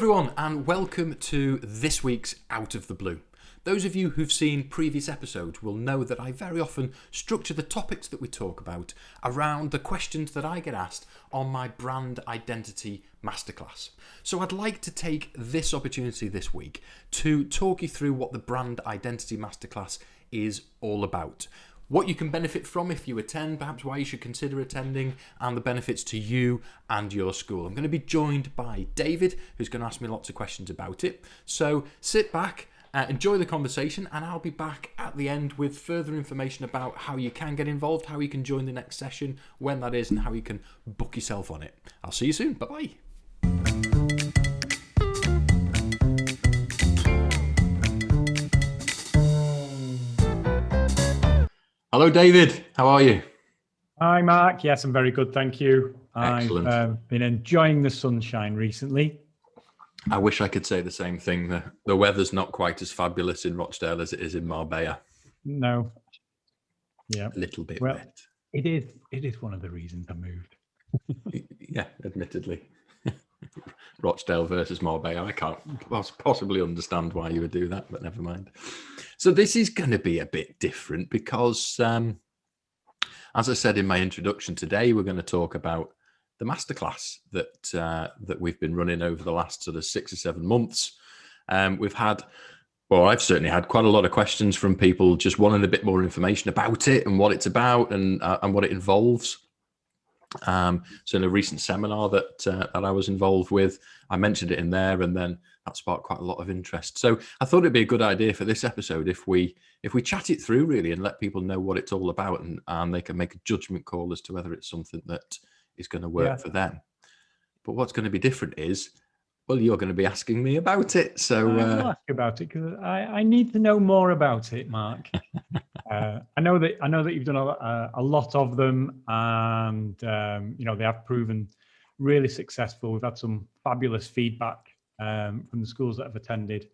everyone, and welcome to this week's Out of the Blue. Those of you who've seen previous episodes will know that I very often structure the topics that we talk about around the questions that I get asked on my Brand Identity Masterclass. So I'd like to take this opportunity this week to talk you through what the Brand Identity Masterclass is all about. What you can benefit from if you attend, perhaps why you should consider attending, and the benefits to you and your school. I'm going to be joined by David, who's going to ask me lots of questions about it. So sit back, enjoy the conversation, and I'll be back at the end with further information about how you can get involved, how you can join the next session, when that is, and how you can book yourself on it. I'll see you soon. Bye-bye. Hello, David. How are you? Hi, Mark. Yes, I'm very good, thank you. Excellent. I've been enjoying the sunshine recently. I wish I could say the same thing. The weather's not quite as fabulous in Rochdale as it is in Marbella. No. Yeah. A little bit well, wet. It is one of the reasons I moved. Yeah, admittedly. Rochdale versus Marbella. I can't possibly understand why you would do that, but never mind. So this is going to be a bit different because, as I said in my introduction today, we're going to talk about the masterclass that we've been running over the last sort of 6 or 7 months. I've certainly had quite a lot of questions from people just wanting a bit more information about it and what it's about and what it involves. So in a recent seminar that I was involved with, I mentioned it in there, and then that sparked quite a lot of interest. So I thought it'd be a good idea for this episode if we chat it through really and let people know what it's all about, and they can make a judgment call as to whether it's something that is going to work for them. But what's going to be different is, well, you're going to be asking me about it. So I'll ask about it because I need to know more about it, Mark. I know that you've done a lot of them, and they have proven really successful. We've had some fabulous feedback from the schools that have attended,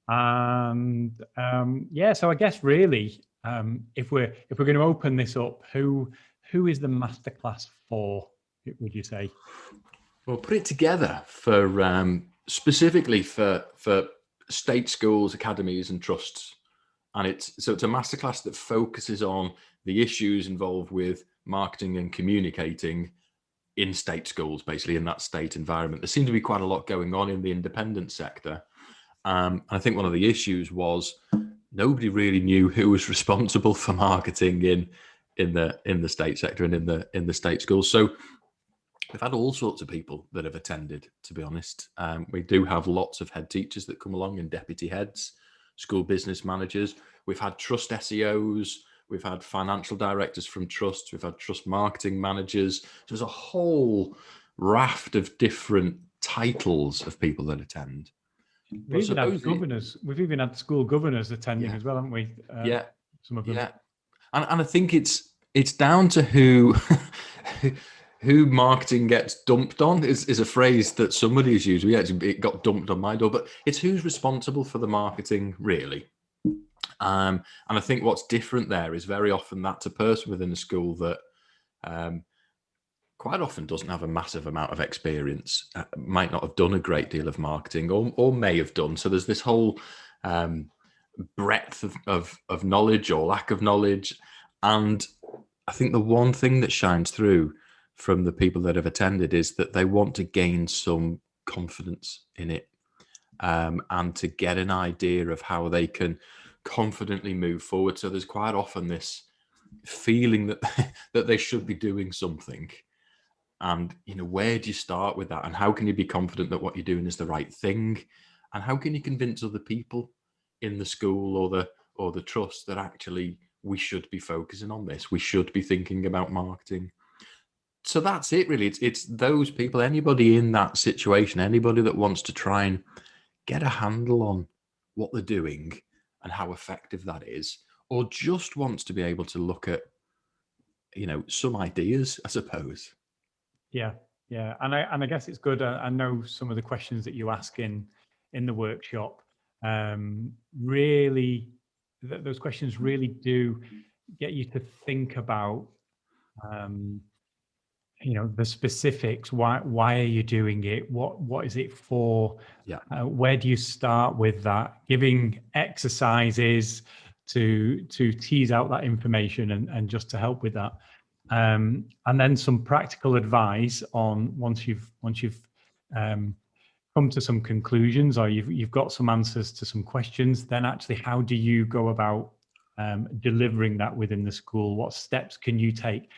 and so I guess really, if we're going to open this up, who is the masterclass for? Would you say? Well, put it together for specifically for state schools, academies, and trusts. And it's a masterclass that focuses on the issues involved with marketing and communicating in state schools, basically in that state environment. There seemed to be quite a lot going on in the independent sector. And I think one of the issues was nobody really knew who was responsible for marketing in the state sector and in the state schools. So we've had all sorts of people that have attended, to be honest. We do have lots of head teachers that come along and deputy heads, school business managers. We've had trust SEOs. We've had financial directors from trusts. We've had trust marketing managers. There's a whole raft of different titles of people that attend. We've even had governors. We've even had school governors attending as well, haven't we? Some of them. Yeah, and I think it's down to who marketing gets dumped on is a phrase that somebody has used. It got dumped on my door, but it's who's responsible for the marketing, really. And I think what's different there is very often that's a person within a school that quite often doesn't have a massive amount of experience, might not have done a great deal of marketing, or may have done. So there's this whole breadth of knowledge or lack of knowledge. And I think the one thing that shines through from the people that have attended is that they want to gain some confidence in it, and to get an idea of how they can confidently move forward. So there's quite often this feeling that they should be doing something. And, where do you start with that? And how can you be confident that what you're doing is the right thing? And how can you convince other people in the school or the trust that actually we should be focusing on this? We should be thinking about marketing. So that's it, really. It's those people, anybody in that situation, anybody that wants to try and get a handle on what they're doing and how effective that is, or just wants to be able to look at, some ideas, I suppose. Yeah. And I guess it's good. I know some of the questions that you ask in the workshop, really, those questions really do get you to think about the specifics. Why are you doing it? What is it for? Yeah. Where do you start with that? Giving exercises to tease out that information and just to help with that. And then some practical advice on once you've come to some conclusions, or you've got some answers to some questions, then actually how do you go about delivering that within the school? What steps can you take?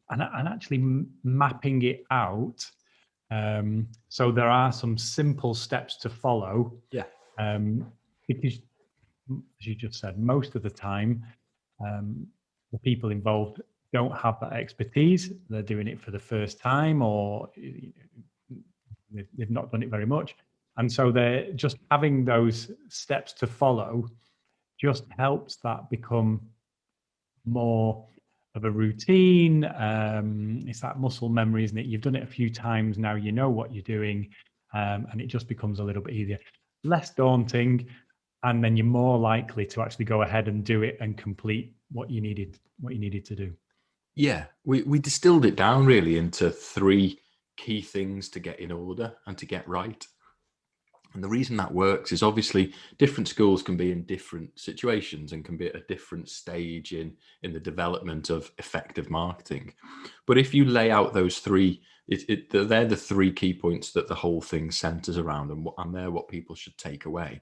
And actually mapping it out. So there are some simple steps to follow. Yeah. Because, as you just said, most of the time, the people involved don't have that expertise. They're doing it for the first time, or they've not done it very much. And so they're just having those steps to follow just helps that become more of a routine. It's that muscle memory, isn't it? You've done it a few times now, you know what you're doing, and it just becomes a little bit easier, less daunting, and then you're more likely to actually go ahead and do it and complete what you needed to do. Yeah, we distilled it down really into 3 key things to get in order and to get right. And the reason that works is obviously different schools can be in different situations and can be at a different stage in the development of effective marketing. But if you lay out those 3, they're the 3 key points that the whole thing centers around, and they're what people should take away.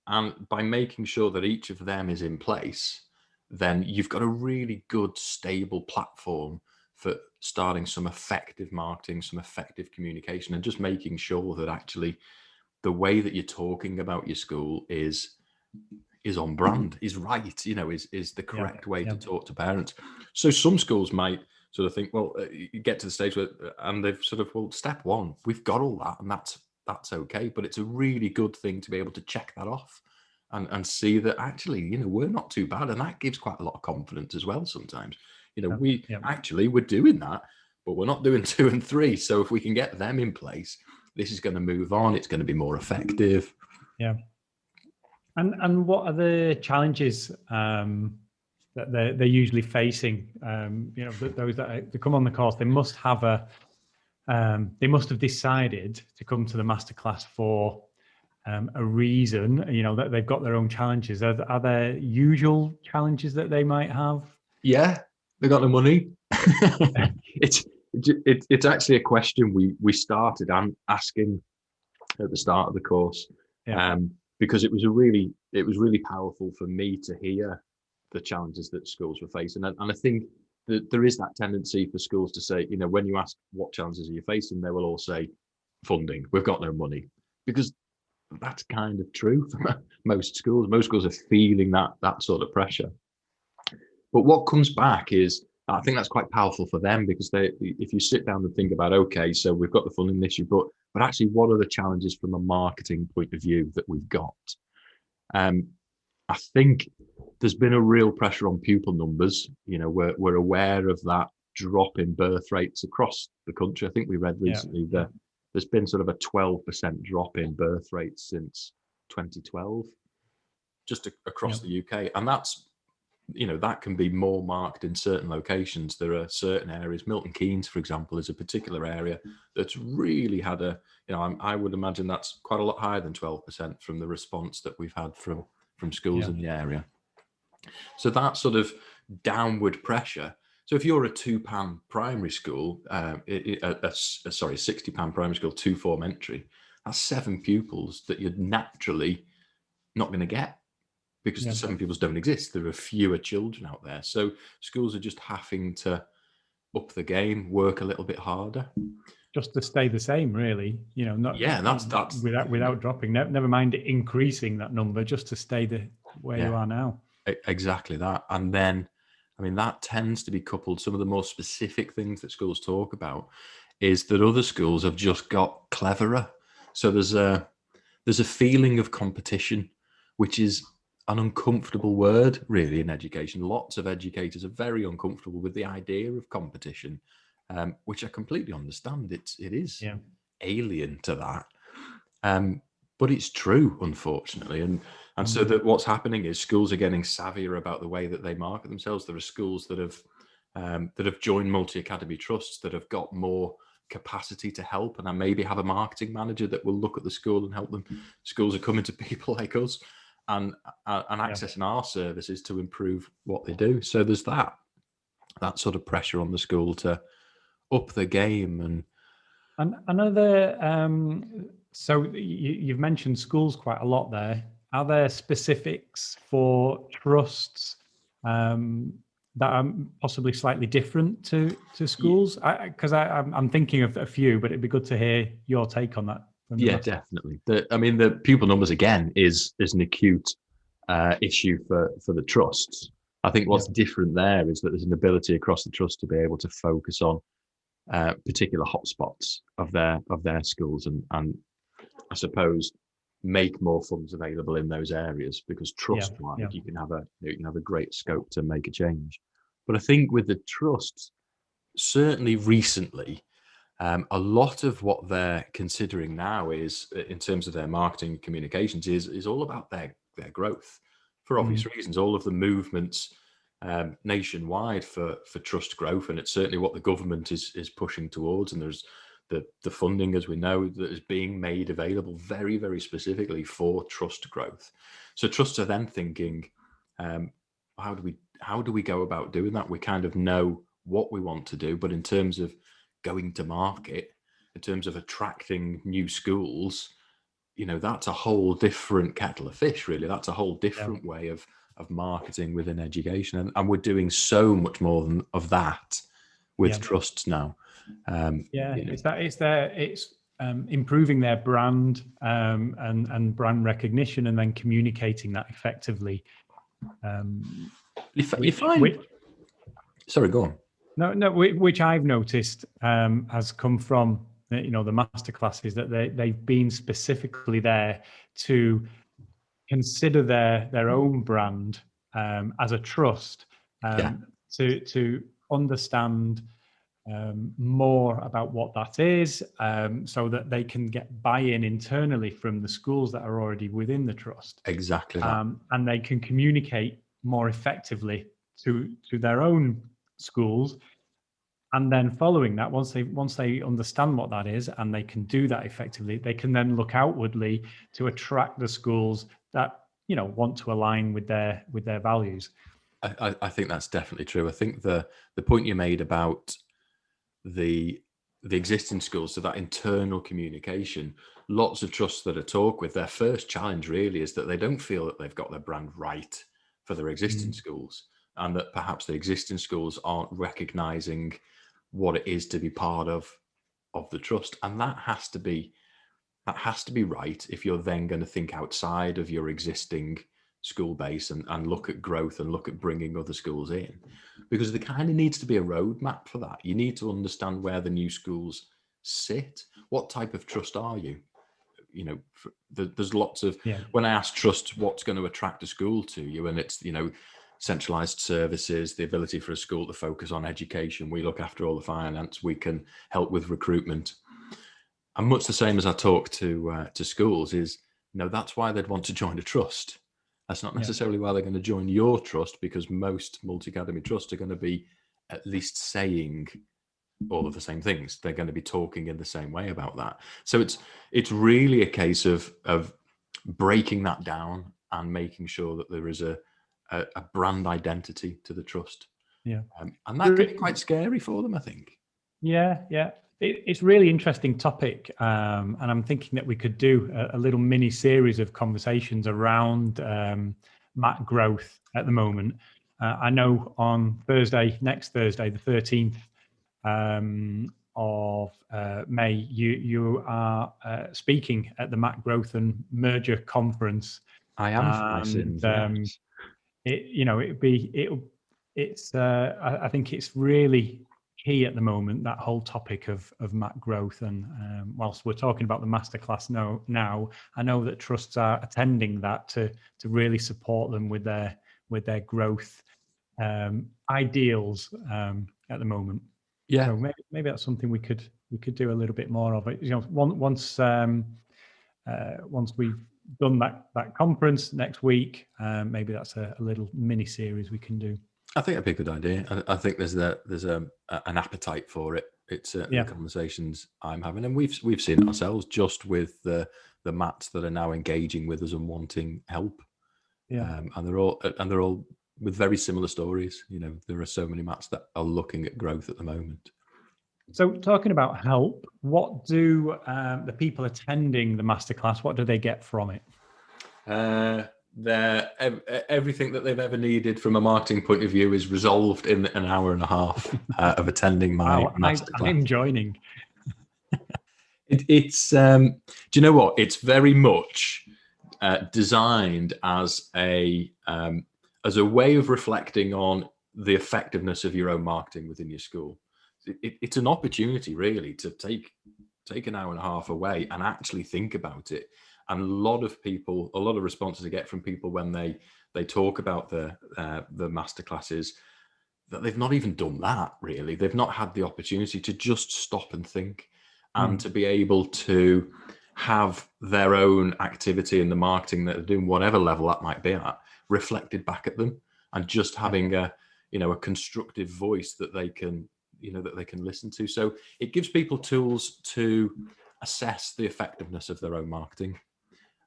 And by making sure that each of them is in place, then you've got a really good, stable platform for starting some effective marketing, some effective communication, and just making sure that actually the way that you're talking about your school is on brand, is right, is the correct way to talk to parents. So some schools might sort of think, well, you get to the stage where, and they've sort of, well, step 1, we've got all that, and that's okay. But it's a really good thing to be able to check that off and see that actually, we're not too bad. And that gives quite a lot of confidence as well sometimes. We're doing that, but we're not doing 2 and 3. So if we can get them in place, this is going to move on. It's going to be more effective. Yeah. And what are the challenges that they're usually facing? Those that come on the course, they must have they must have decided to come to the masterclass for a reason. That they've got their own challenges. Are there usual challenges that they might have? Yeah, they got the money. It's actually a question we started asking at the start of the course, because it was really powerful for me to hear the challenges that schools were facing, and I think that there is that tendency for schools to say, when you ask what challenges are you facing, they will all say funding. We've got no money, because that's kind of true for most schools. Most schools are feeling that sort of pressure. But what comes back is, I think that's quite powerful for them, because if you sit down and think about, okay, so we've got the funding issue, but actually, what are the challenges from a marketing point of view that we've got? I think there's been a real pressure on pupil numbers. We're aware of that drop in birth rates across the country. I think we read recently that there's been sort of a 12% drop in birth rates since 2012, just across the UK. And that's, that can be more marked in certain locations. There are certain areas, Milton Keynes, for example, is a particular area that's really had I would imagine that's quite a lot higher than 12% from the response that we've had from schools in the area. So that sort of downward pressure. So if you're a £2 primary school, £60 primary school, 2-form entry, that's 7 pupils that you're naturally not going to get, because the 7 pupils don't exist. There are fewer children out there. So schools are just having to up the game, work a little bit harder. Just to stay the same, really. That's without dropping. Never mind increasing that number, just to stay where you are now. Exactly that. And then, that tends to be coupled. Some of the more specific things that schools talk about is that other schools have just got cleverer. So there's a feeling of competition, which is an uncomfortable word, really, in education. Lots of educators are very uncomfortable with the idea of competition, which I completely understand. It is alien to that, but it's true, unfortunately. And so that what's happening is schools are getting savvier about the way that they market themselves. There are schools that have that have joined multi-academy trusts that have got more capacity to help, and I maybe have a marketing manager that will look at the school and help them. Schools are coming to people like us and accessing our services to improve what they do. So there's that sort of pressure on the school to up the game. And another, so you've mentioned schools quite a lot there. Are there specifics for trusts that are possibly slightly different to schools? Because I'm thinking of a few, but it'd be good to hear your take on that. Yeah, definitely. The pupil numbers again is an acute issue for the trusts. I think what's different there is that there's an ability across the trust to be able to focus on particular hotspots of their schools, and I suppose make more funds available in those areas, because trust-wide you can have a great scope to make a change. But I think with the trusts, certainly recently, a lot of what they're considering now is, in terms of their marketing and communications, is all about their growth, for obvious reasons. All of the movements nationwide for trust growth, and it's certainly what the government is pushing towards. And there's the funding, as we know, that is being made available very, very specifically for trust growth. So trusts are then thinking, how do we go about doing that? We kind of know what we want to do, but in terms of going to market, in terms of attracting new schools, that's a whole different kettle of fish, really. That's a whole different way of marketing within education, and we're doing so much more of that with trusts now. It's improving their brand and brand recognition, and then communicating that effectively. Sorry, go on. No, which I've noticed has come from the masterclasses, that they've been specifically there to consider their own brand as a trust, to understand more about what that is, so that they can get buy-in internally from the schools that are already within the trust. Exactly. And they can communicate more effectively to their own schools. And then following that, once they understand what that is and they can do that effectively, they can then look outwardly to attract the schools that want to align with their values. I think that's definitely true. I think the point you made about the existing schools, so that internal communication, lots of trusts that I talk with, their first challenge really is that they don't feel that they've got their brand right for their existing schools, and that perhaps the existing schools aren't recognizing what it is to be part of the trust. And that has to be right if you're then going to think outside of your existing school base and look at growth and look at bringing other schools in, because there kind of needs to be a roadmap for that. You need to understand where the new schools sit. What type of trust are you? There's lots of, when I ask trusts what's going to attract a school to you, and it's, centralized services, the ability for a school to focus on education. We look after all the finance. We can help with recruitment. And much the same as I talk to schools is, that's why they'd want to join a trust. That's not necessarily why they're going to join your trust, because most multi-academy trusts are going to be at least saying all of the same things. They're going to be talking in the same way about that. So it's really a case of breaking that down and making sure that there is a brand identity to the trust. And that can be quite scary for them, I think. It's really interesting topic, and I'm thinking that we could do a little mini series of conversations around MAC growth at the moment. I know on next Thursday, the 13th of May, you are speaking at the MAC Growth and Merger Conference. I am, for my sins. I think it's really key at the moment, that whole topic of MAC growth. And whilst we're talking about the masterclass now, I know that trusts are attending that to really support them with their growth ideals at the moment. So maybe that's something we could do a little bit more of it. Once we've done that conference next week, maybe that's a little mini series we can do. I think that'd be a good idea. I think there's an appetite for it. It's certainly Yeah, the conversations I'm having, and we've seen it ourselves just with the mats that are now engaging with us and wanting help. yeah. And they're all with very similar stories. You know, there are so many mats that are looking at growth at the moment. So talking about help, what do the people attending the masterclass, what do they get from it? Everything that they've ever needed from a marketing point of view is resolved in an hour and a half of attending my masterclass. I'm joining. It's do you know what? It's very much designed as a way of reflecting on the effectiveness of your own marketing within your school. It's an opportunity really to take an hour and a half away and actually think about it. And a lot of responses I get from people when they talk about the masterclasses, that they've not even done that really. They've not had the opportunity to just stop and think, and to be able to have their own activity in the marketing that they're doing, whatever level that might be at, reflected back at them, and just having a constructive voice that they can listen to. So it gives people tools to assess the effectiveness of their own marketing,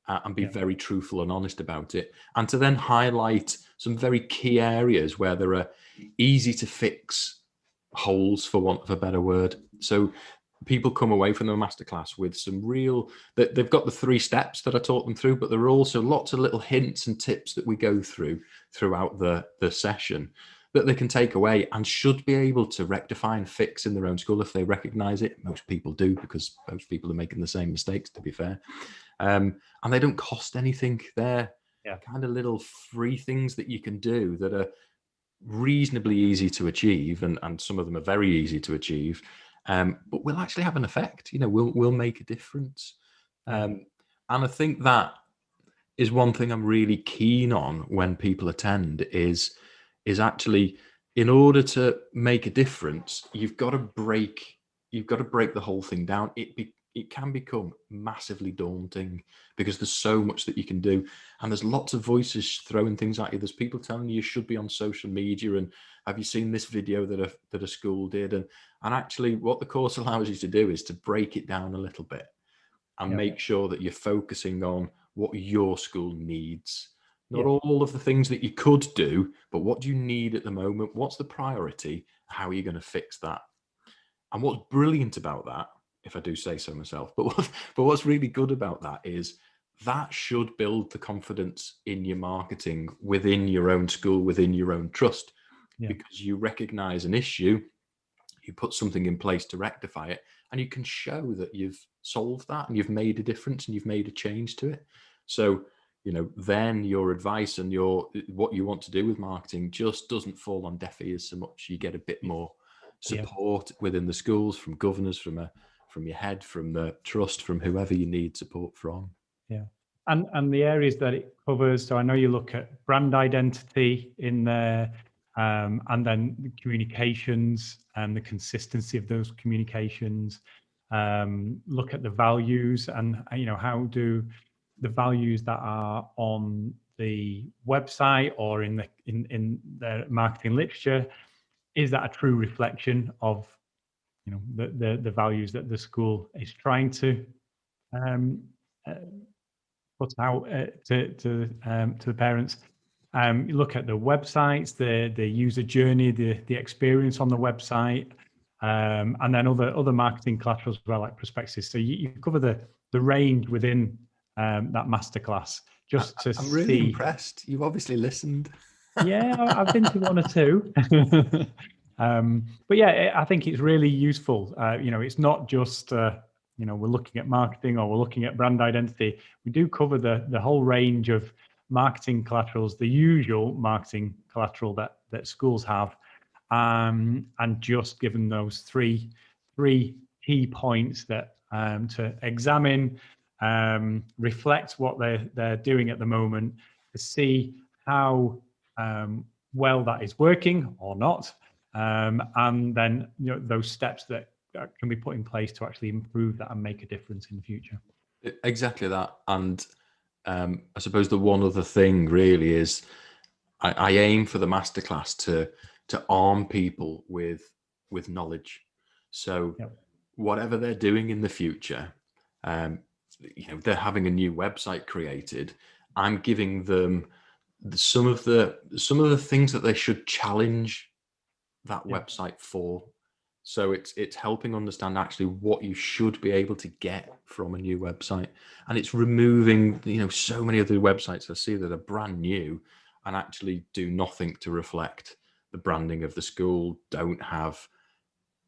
and be very truthful and honest about it, and to then highlight some very key areas where there are easy to fix holes, for want of a better word. So people come away from the masterclass with some real, that they've got the 3 steps that I taught them through, but there are also lots of little hints and tips that we go throughout the session that they can take away and should be able to rectify and fix in their own school if they recognize it. Most people do, because most people are making the same mistakes, to be fair. And they don't cost anything. They're kind of little free things that you can do that are reasonably easy to achieve, and some of them are very easy to achieve, but will actually have an effect. Will make a difference. And I think that is one thing I'm really keen on when people attend is actually, in order to make a difference, you've got to break the whole thing down. It can become massively daunting because there's so much that you can do, and there's lots of voices throwing things at you. There's people telling you should be on social media, and have you seen this video that a school did? And actually, what the course allows you to do is to break it down a little bit and make sure that you're focusing on what your school needs. Not all of the things that you could do, but what do you need at the moment? What's the priority? How are you going to fix that? And what's brilliant about that, if I do say so myself, but what's really good about that is that should build the confidence in your marketing within your own school, within your own trust, because you recognize an issue, you put something in place to rectify it, and you can show that you've solved that and you've made a difference and you've made a change to it. So, then your advice and what you want to do with marketing just doesn't fall on deaf ears so much. You get a bit more support within the schools, from governors, from your head, from the trust, from whoever you need support from. Yeah. And the areas that it covers, so I know you look at brand identity in there, and then the communications and the consistency of those communications. Look at the values, and how do the values that are on the website or in the marketing literature, is that a true reflection of the values that the school is trying to put out to the parents? You look at the websites, the user journey, the experience on the website, and then other marketing collateral as well, like prospectus. So you cover the range within that masterclass. Just to I'm really impressed. You've obviously listened. Yeah, I've been to 1 or 2. But yeah, I think it's really useful. It's not just we're looking at marketing or we're looking at brand identity. We do cover the whole range of marketing collaterals, the usual marketing collateral that schools have, and just given those three key points that to examine, reflect what they're doing at the moment, to see how well that is working or not, and then those steps that can be put in place to actually improve that and make a difference in the future. Exactly that. And I suppose the one other thing really is, I aim for the masterclass to arm people with knowledge. So whatever they're doing in the future, they're having a new website created. I'm giving them some of the things that they should challenge that website for. So it's helping understand actually what you should be able to get from a new website, and it's removing so many other websites I see that are brand new and actually do nothing to reflect the branding of the school, don't have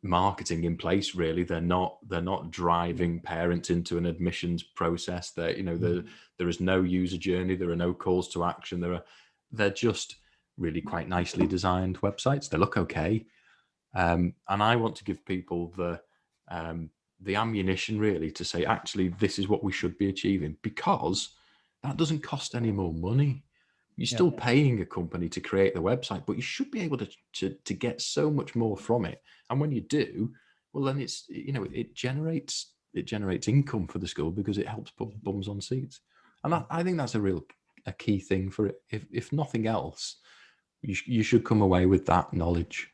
marketing in place. Really, they're not driving parents into an admissions process. There is no user journey, there are no calls to action, they're just really quite nicely designed websites. They look okay. And I want to give people the ammunition really to say, actually, this is what we should be achieving, because that doesn't cost any more money. You're still paying a company to create the website, but you should be able to get so much more from it. And when you do, well, then it generates income for the school, because it helps put bums on seats. And I think that's a key thing for it. If nothing else, you should come away with that knowledge.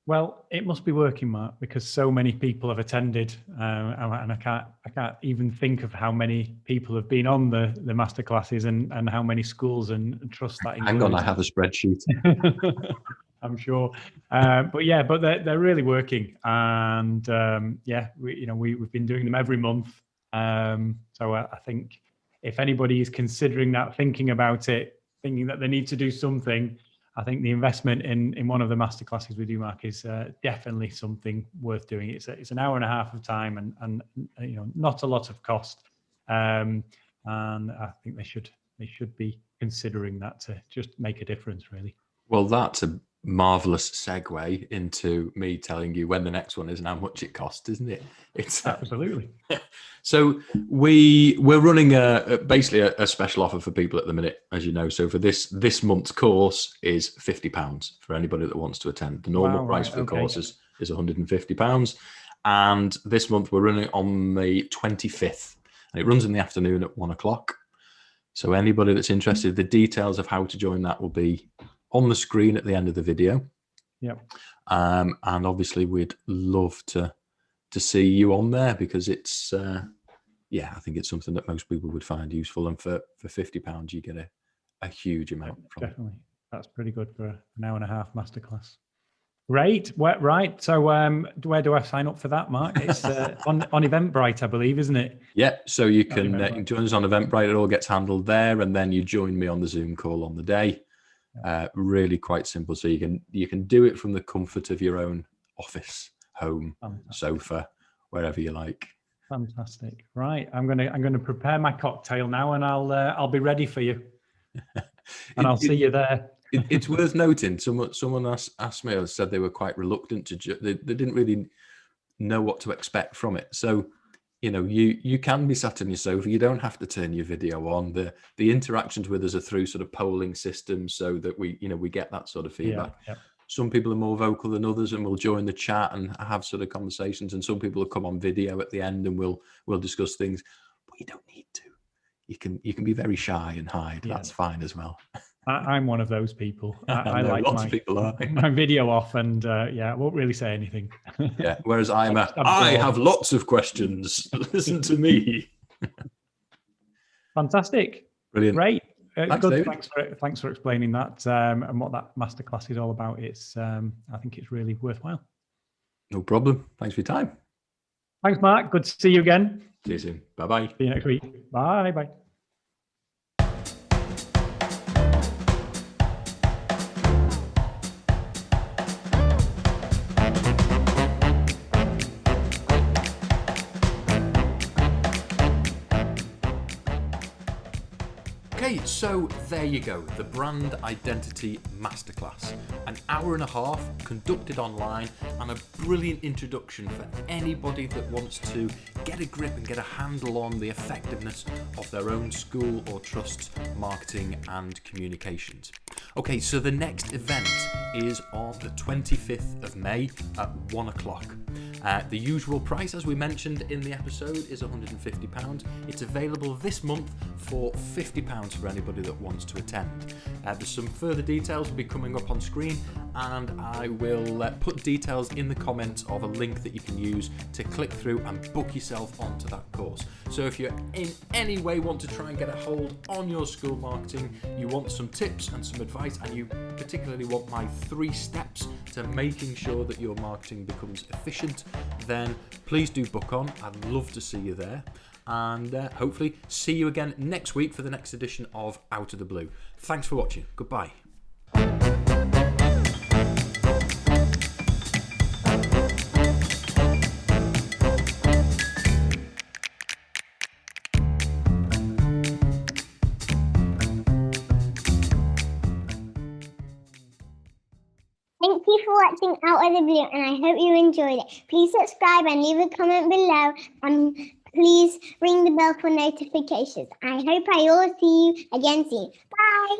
Well, it must be working, Mark, because so many people have attended, and I can't even think of how many people have been on the masterclasses and how many schools and trusts that includes. Hang on, I have a spreadsheet. I'm sure, but they're really working, and we've been doing them every month. So I think if anybody is considering that, thinking about it, thinking that they need to do something, I think the investment in one of the masterclasses we do, Mark, is definitely something worth doing. It's an hour and a half of time and not a lot of cost, and I think they should be considering that to just make a difference, really. Well, that's a marvelous segue into me telling you when the next one is and how much it costs, isn't it? It's absolutely. So we're running basically a special offer for people at the minute, as you know. So for this month's course is £50 for anybody that wants to attend. The normal price for the course is £150, and this month we're running on the 25th, and it runs in the afternoon at 1:00. So anybody that's interested, the details of how to join that will be on the screen at the end of the video. And obviously we'd love to see you on there, because it's I think it's something that most people would find useful, and for £50 you get a huge amount from definitely it. That's pretty good for an hour and a half masterclass. Great. Right. So where do I sign up for that, Mark? It's on Eventbrite, I believe, isn't it? Yeah. So you can join us on Eventbrite. It all gets handled there, and then you join me on the Zoom call on the day. Really quite simple. So you can do it from the comfort of your own office, home, sofa, wherever you like. Fantastic. Right. I'm gonna prepare my cocktail now, and I'll be ready for you. And I'll see you there. It's worth noting, someone asked me, said they were quite reluctant to they didn't really know what to expect from it. So you can be sat on your sofa. You don't have to turn your video on. The interactions with us are through sort of polling systems, so that we get that sort of feedback. Some people are more vocal than others and will join the chat and have sort of conversations, and some people will come on video at the end and we'll discuss things. But you don't need to. You can be very shy and hide. That's fine as well. I'm one of those people. I like lots of people are. my video off, and I won't really say anything. Whereas I have lots of questions. Listen to me. Fantastic. Brilliant. Great. Thanks, good. David. Thanks for explaining that and what that masterclass is all about. I think it's really worthwhile. No problem. Thanks for your time. Thanks, Mark. Good to see you again. See you soon. Bye-bye. See you next week. Bye. Okay, so there you go, the Brand Identity Masterclass. An hour and a half conducted online, and a brilliant introduction for anybody that wants to get a grip and get a handle on the effectiveness of their own school or trust's marketing and communications. Okay, so the next event is on the 25th of May at 1:00. The usual price, as we mentioned in the episode, is £150. It's available this month for £50 for anybody that wants to attend. There's some further details will be coming up on screen, and I will put details in the comments of a link that you can use to click through and book yourself onto that course. So if you in any way want to try and get a hold on your school marketing, you want some tips and some advice, and you particularly want my 3 steps to making sure that your marketing becomes efficient, then please do book on. I'd love to see you there, and hopefully see you again next week for the next edition of Out of the Blue. Thanks for watching. Goodbye. Thank you for watching Out of the Blue, and I hope you enjoyed it. Please subscribe and leave a comment below, and please ring the bell for notifications. I hope I will see you again soon. Bye!